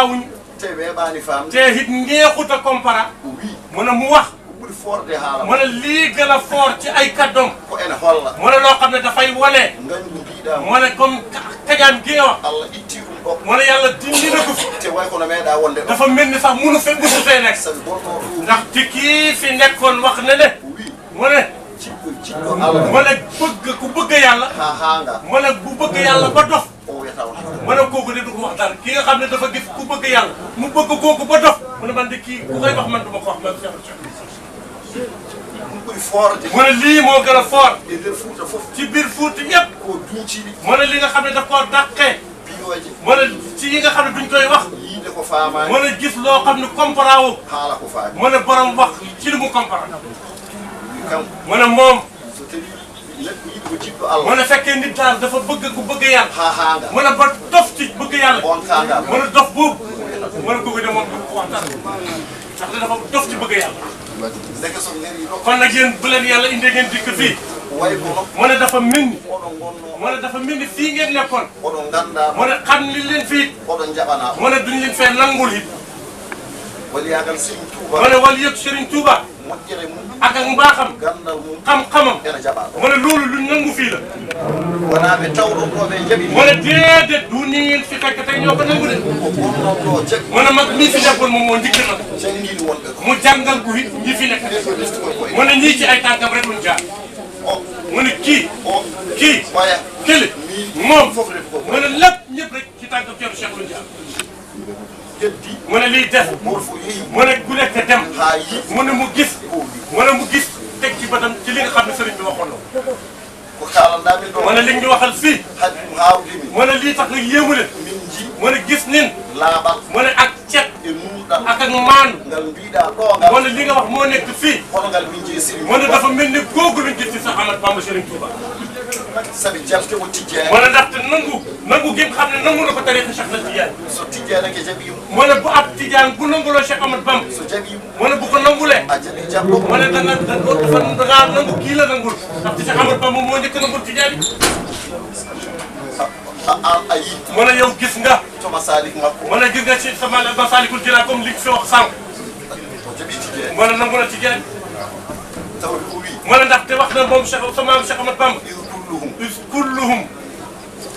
wuñ te weeɓaani faam te it neexut a compara wi mu ne mu wax ɓuri forde haala mu ne lii gën a fort ci ay kàddoom ko ene holla mu ne loo xam ne dafay wane ngañdu mbiiɗa mu ne comme kañaan gi nga wax allah itti ɗum ɗo mu ne yàlla dindi na ko fi te way kono meeɗa wonde ɗo dafa mel ni sax munu fe musu fee nekk sabi gonɗo ɗum ndax ci kii fi nekkoon wax ne ne wi mu ne jiɗɗo allah mu ne bëgg ku bëgg yàlla ha haanga mu ne bu bëgg yàlla ba dof o wiyata on mu ne kooku de du ko wax dara ki nga xam ne dafa gis ku bëgg yàlla mu bëgg kooku ba dof mu ne man de kii ku koy wax man du ma ko wax man Cheikh ɗum ɓuri forde mu ne lii moo gën a fort e nder Fuuta fof ci biir Fuuta yëpp ko duuciɗi mu ne li nga xam ne daf koo dàqee piyoje mu ne ci yi nga xam ne duñ koy wax yiide ko faamaani mu ne gis loo xam ne comprend wu haala ko faami mu ne borom wax ci li mu comprend kanko mu ne moom so tawi neɗɗo yiɗi ko jiɗɗo allah mu ne fekkee nit daal dafa bëgg ku bëgg yàlla ha haanga mu ne ba dof ci bëgg yàlla on kaanga mu ne dof boobu mu ne kooku de moom du ko wax dara ndax dafa dof ci bëgg yàlla ndeke so neri ɗo kon nag yéen bu leen yàlla indee ngeen dikk fii way kono mu ne dafa mel ni oɗon gonno mu ne dafa mel ni fii ngeen nekkoon oɗon ganda mu ne xam li leen fii oɗon jaɓana mu ne duñ leen fee nangul it waliyagal Serigne Touba mu ne wal yëg Serigne Touba moƴƴere mum ak ak mbaaxam gandal mum xam-xamam ene jaɓaɗo mu ne loolu luñ nangu fii la wona ɓe tawɗon ɗo ɓe jaɓi mu ne déedéet du nii ngeen fi fekk tey ñoo ko nangu de ko gonnon ɗo jaɓi mu ne mag mii fi nekkoon moom moo njëkk na jangguini wonɓe ko mu jàngal ko it ñi fi nekk ɓeɗo leftukoy koye mu ne ñii ci ay tànkam rek luñ jaar o mu ne kii kii oya kële moom fof refi ko mu ne lépp ñëpp rek ci tànkam Ceerno Cheikh luñ jaar jeddi mu ne lii def goto fof yeehi mu ne ku nekk dem ha yi mu ne mu gis mu ne mu gis teg ci bëtam ci li nga xam ne sëriñ bi waxoon na ko kalanɗamin ɗo mu ne li ñu waxal fii haade ɗum hawdimi mu ne lii tax nag yéemu leen min ji mu ne gis nin laaɓal mu ne ak cet e nunɗal ak ak maandu ngal mbiɗa ɗo ngal mu ne li nga wax moo nekk fii hono ngal min jeeyi Serigne mu ne dafa mel ni googu lañ gis ci sax Ahmad Bamba Serigne Touba sabi jalte o tijjani mu ne ndaxte nangu gi nga xam ne nangu na ko tariixa Cheikh na Tidiane so tijjanake jaɓimo mu ne bu ab Tidiane bu nanguloo Cheikh Ahmad Bamba so jaɓimo mu ne bu ko nangulee a jaɓi jaɓɗo mu ne dangaa nangu kii la nangul ndaxte Cheikh Ahmad Bamba moo njëkk nangul Tidiane a yi mu ne yow gis nga toma salik makko mu ne gis nga ci sama Masaalikul Jinaan comme li fi wax sànq o jaɓi tijjani mu ne nangu na Tidiane tawde ko wi mu ne ndaxte wax na moom Cheikh sama Cheikh Ahmad Bamba إذ كلهم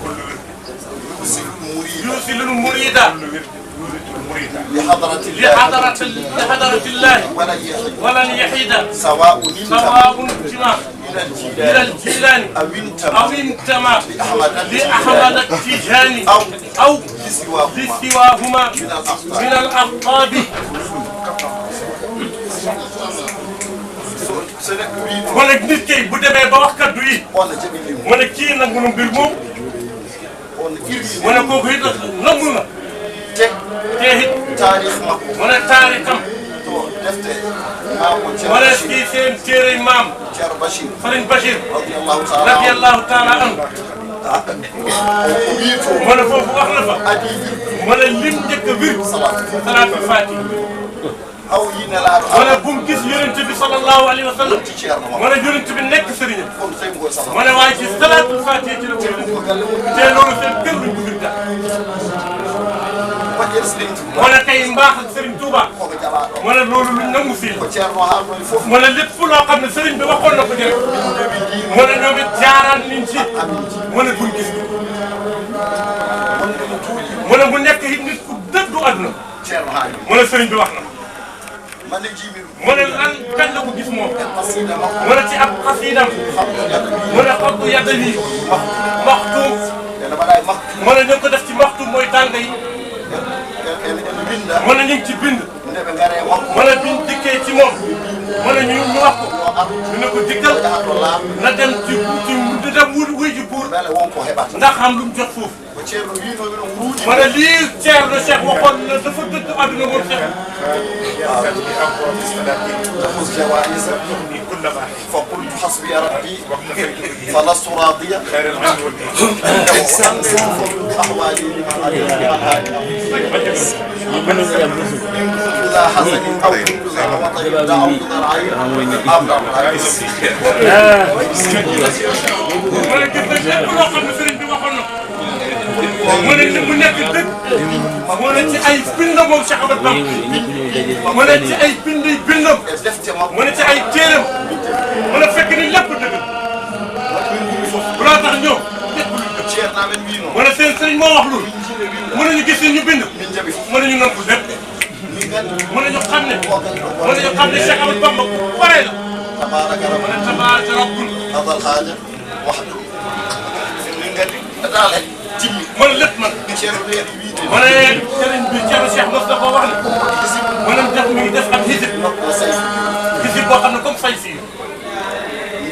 kulluhum يوصل المريد yusilul murida لحضرة الله لحضرة الله ولا يحيد ولن يحيد سواء سواء انتمى إلى إلى الجيلان الجيلان أو أو انتمى انتمى لأحمد لأحمد التيجاني لسواهما أو لسواهما من الأخطاء من الألقاب mu ne nit kay bu demee ba wax kaddu yi on jaɓi limo mu ne kii nangu na mbir moom on irri mu ne kooku it nangu na te te it tarikh makko mu ne taarikam to defte mamo mu ne kii seen téere maam ceerno Bachir Sëriñ Bachir radiyallahu taala radiyallahu taala anhu o wi to mu ne foofu wax na fa adi wirdu mu ne lim njëkk a wir salaatul faati haw yinelaɗo mu ne bu mu gis yonent bi sallallahu alayhi wa sallam ci ceerno mu makko ne yonent bi nekk sëriñam on tawi koye sala mu ne waaye ci salaatul faati ci la ko yonent ko galle mum te loolu seen kër luñ ko wirda moƴƴere Serigne Touba mu ne tey mbaax ak Sëriñ Touba koko jaɓaɗo mu ne loolu luñ nangu fii la ko ceerno haalnoy fof mu ne lépp loo xam ne sëriñ bi waxoon na ko jëre mu ne ñoom it jaaraan niñ ci mu ne buñ gis mu ne mu nekk it nit ku dëddu àdduna ceerno haali mu ne sëriñ bi wax na mane jiimi ɗum mu ne lan kañ la ko gis moom qasida makko mu ne ci ab xasiidam mu ne xottu yadda yi maxtuum ene mbaɗa e makko mu ne ñu ngi ko def ci maxtuum mooy tàng yi ene winda mu ne ñu ngi ci bind nde ɓe gaare makko mu ne biñ dikkee ci moom mu ne ñu wax ko ñu ne ko dikkal yahatto laam na dem ci dem wuy ji buur beele wonko heɓata ndax xam lu mu jot foofu ko ceerno winoɓe no wuuɗi mu ne lii Ceerno Cheikh waxoon na dafa dëdd àdduna moom Cheikh تخص جوائز فقلت حسبي ربي فلست راضيا وأنسى أحوالي لمن هادي إن كنت ذا حزن أو كنت ذا وطن دعوت ذا العين أبلغ mu ne gis nga lépp loo xam ne sëriñ bi waxoon na ko mu ne ci mu nekk dëgg mu ne ci ay bindam moom Cheikh Ahmadou Bamba mu ne ci ay bindam mu ne ci ay téeram mu ne fekk ni lépp dëgg bu loo tax ñoom mu ne seen sëriñ moo wax loolu mu ne ñu gis ñu bind mu ne ñu nangu lépp mu ne ñu xam ne Cheikh Ahmadou Bamba pare la mu ne tabaaraka rabbul هذا الحاجة وحده من قال تعالى جمي mu ne lépp nag mu ne sëriñ bi Thierno Cheikh mos na ko wax ne mu ne def mi ngi def ak hisib boo xam ne comme fay si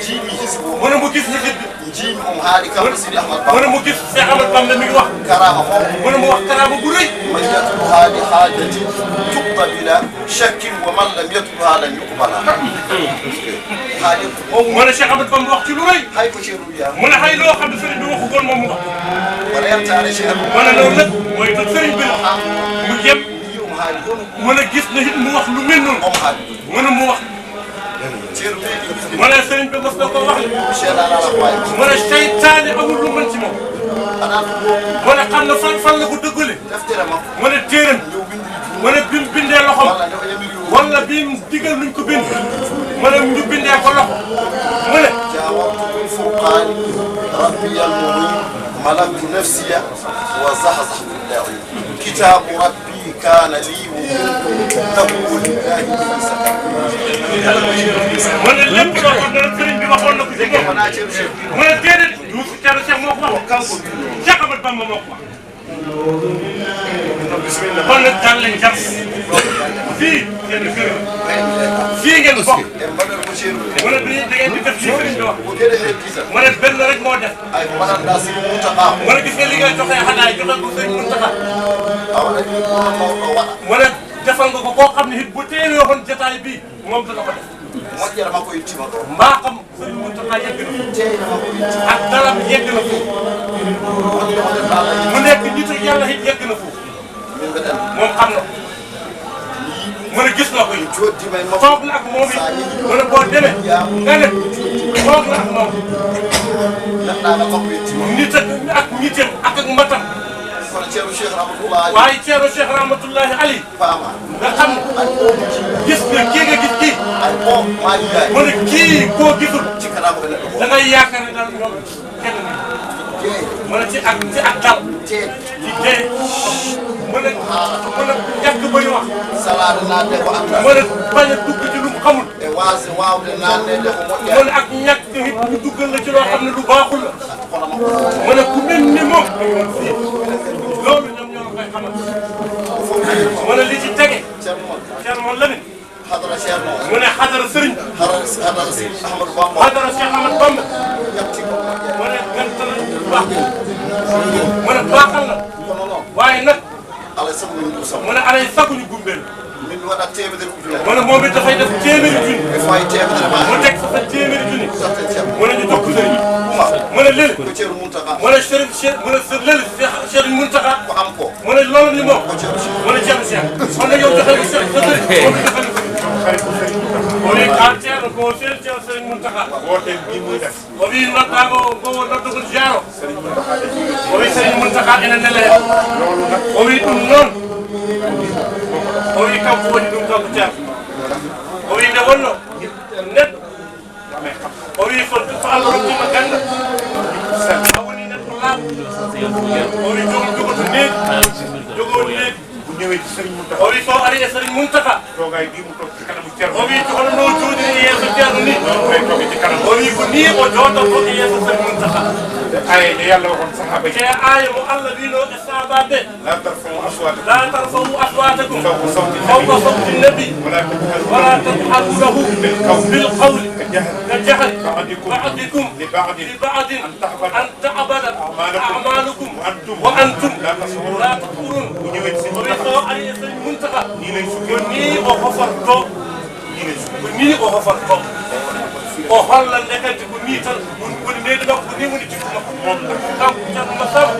جيمي حسب mu ne mu gis hisib bi جيمي هاري كم سيدي أحمد mu ne mu gis Cheikh Ahmadou Bamba mi ngi wax كرامة mu ne mu wax karaama bu rëy من يطلبها لحاجة تقبل بلا شك ومن لم يطلبها لن يقبلها حاجة mu ne Cheikh Ahmadou Bamba wax ci lu rëy هاي كشير وياه mu ne xëy loo xam ne sëriñ bi waxu koon moom mu wax ولا يمتع شيء mu ne loolu lépp mooy tax sëriñ bi mu jëm يوم هاري mu ne gis na it mu wax lu mel noonu هاري mu ne mu wax شير وياه mu ne sëriñ bi mos na ko wax شير على الأخوات mu ne seytaane amul lu mën ci moom أنا mu ne xam na fan la ko dëggale دفتر ما mu ne téeram يو بندري mu ne bi mu bindee loxom ولا دفع يميل wala bi mu digal luñ ko bind mu ne ñu bindee ko loxo mu ne جاورت بالفرقان ربي المعين ملكت نفسي وزحزحت اللاعين كتاب ربي كان لي وكنت لله به سكن mu ne lépp loo xam ne sëriñ bi waxoon na ko ci moom أنا أشير شيء mu ne déedéet du si Thierno Cheikh moo ko wax Cheikh Ahmadou Bamba moo ko wax بسم الله kon nag daal lañ jàpp fii ngeen kër fii ngeen bokk بدل مشير mu ne da ngeen di def ci sëriñ bi wax وكده هي كيسة mu ne benn rek moo def أي بدل ناس المتقى mu ne gis nga li ngay joxee xanaay joxe ko sëriñ Mountakha أو الموضوع mu ne defal nga ko koo xam ne it bu teewee woon jotaay bii moom dana ko def مجرى ما كوي تيما mbaa xam sëriñ Mountakha yegg na تينا ما كوي تيما ak dalam yegg na foofu mu nekk nit ak yàlla it yegg na foofu من بدل moom xam na mu ne gis na ko it جودي ما يمكن toog na ak moom it mu ne boo demee nga ne toog na ak moom لا ما كوي تيما nit ak nitam ak matam كنا شير الشيخ رحمة الله عليه waaye Thierno Cheikh rahmatullahi ali فاهمة nga xam gis nga kii nga gis kii أي قوم ما يجاي mu ne kii koo gisul تكلم كده da ngay yaakaar ne daal ñoom kenn جاي mu ne ci ak dal جاي ci tey mu ne ñàkk bëri wax salaade naatde ko anda mu ne bañ a dugg ci lu mu xamul e waasi waawde naatnede ko mu moƴƴa ne ak ñàkk tamit ñu duggal la ci loo xam ne lu baaxul la kono makko mu ne ku mel ni moom loolu ñoom ñoo la koy xamal mu ne li ci tege ceerno Thierno Lamine hadara ceerno mu ne xadara sëriñ hadara seydi ahmadou bamba xadara Cheikh Ahmadou Bamba yatti ko moƴƴa mu ne gantal baax mu ne baaxal na kono noon waaye nag alay sago min ɗum sam mu ne alay saguñu gumbeel min waɗa temedere ujunere mu ne moom it dafay def téeméeri junni e fayi temedere ma mu teg fa sa téeméeri junni satte ceerno mu ne ñu jox ko sëriñ uma mu ne léegi ko ceerno muntaka mu ne Serigne Cheikh mu ne léegi Cheikh Mountakha ko am ko mu ne loolu ni moom ko ceerno cheikh mu ne Thierno Cheikh kon nag yow joxe sa sëriñ moom it defal ko ne ah Thierno ko Serigne Cheikh Serigne Mountakha wooteel bii muy def o wi noddago go noddugol jaro o wi Serigne Mountakha ene ndele o wi ɗum noon o wi kanko woni ɗum kanko Thierno o wi nde wonno neɗɗo o wi so Allah rokkima ganda a woni neɗɗo laaɓo o wi jogoto needi jogoo needi bu ñëwee ci Serigne Mountakha o wi so ari e Serigne Mountakha toogaay bii mu toog ci kanamu Thierno o wi hono no jooɗiri e yeeso Thierno ni koy toogee ci kanam o wi ko ni o jooɗoto e yeeso Serigne Mountakha ay ne yàlla waxoon saxaaba yi te aaya mo Allah wino e sahabaɓe laa tarfa'u aswaatakum la tarfa'u aswatakum fawqa sawti fawqa sawti nabi wala tajharu ولا تجهروا له بالقول كجهل بعضكم بعضكم لبعض لبعض أن تعبد أعمالكم وأنتم لا لا تشعرون تشعرون bu ñëwee ci Serigne ويسو Mountakha عليه المنتقى nii lay sukkee ni o hoforto nii lay sukkee ni o hoforto o holla nekati ko ni tan woni neydi makko ni woni jikku makko moom kanko Thierno Massamba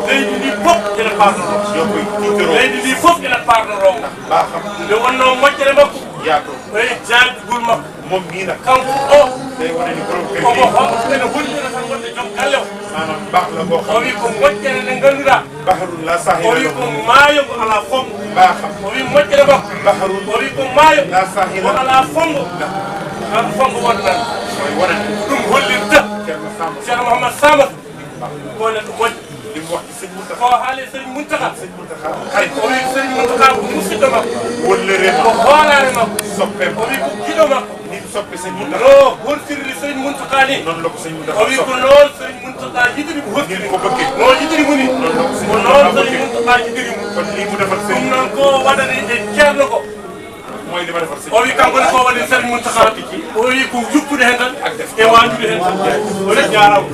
leydi ndi fof ene parnoro yoo koy tiitaroo leydi ndi fof ene parnoronga baaxam nde wonno moƴƴere makko yaatoo e jaajugol makko moom mii nag kanko o day wane ni borom kër omo gi hoɓo ene hollira tan wonde joom galle o maanaam baax la boo o xam wi ko moƴƴere nde ngannduɗaa baharul la o sahila wi lahu ko maayo ko alaa fongo baaxam o wi moƴƴere makko baharul o wi ko maayo la ko sahila alaa fongo an fongo wonde nan mooy wane ni ɗum hollirta Thierno Samba ceerno mouhamadou samata ko neɗɗo moƴƴo li mu wax ci sëñ Mountakha ko haali sëriñ Mountakha sëñ Mountakha xarit o wi sëriñ Mountakha ko musidɗo makko wëllëre ko hoolaare makko soppeem o wi ko giɗo makko ni mu soppe sëñ Mountakha no hortirri sëriñ Mountakha ni noonu la ko sëñ o Mountakha wi ko soppe noon sëriñ Mountakha yiɗiri ko hortiri ngeen ko bëggee no yiɗiri mo ni ko noon sëriñ Mountakha yiɗiri mo kon lii mu defal sëñ ɗum noon ko waɗani e ceerno ko mooy li ma defal sëñ o wi kanko ne ko waɗi sëriñ Mountakha o wi ko yuppude hen tan e wajude hen tan o wi jarama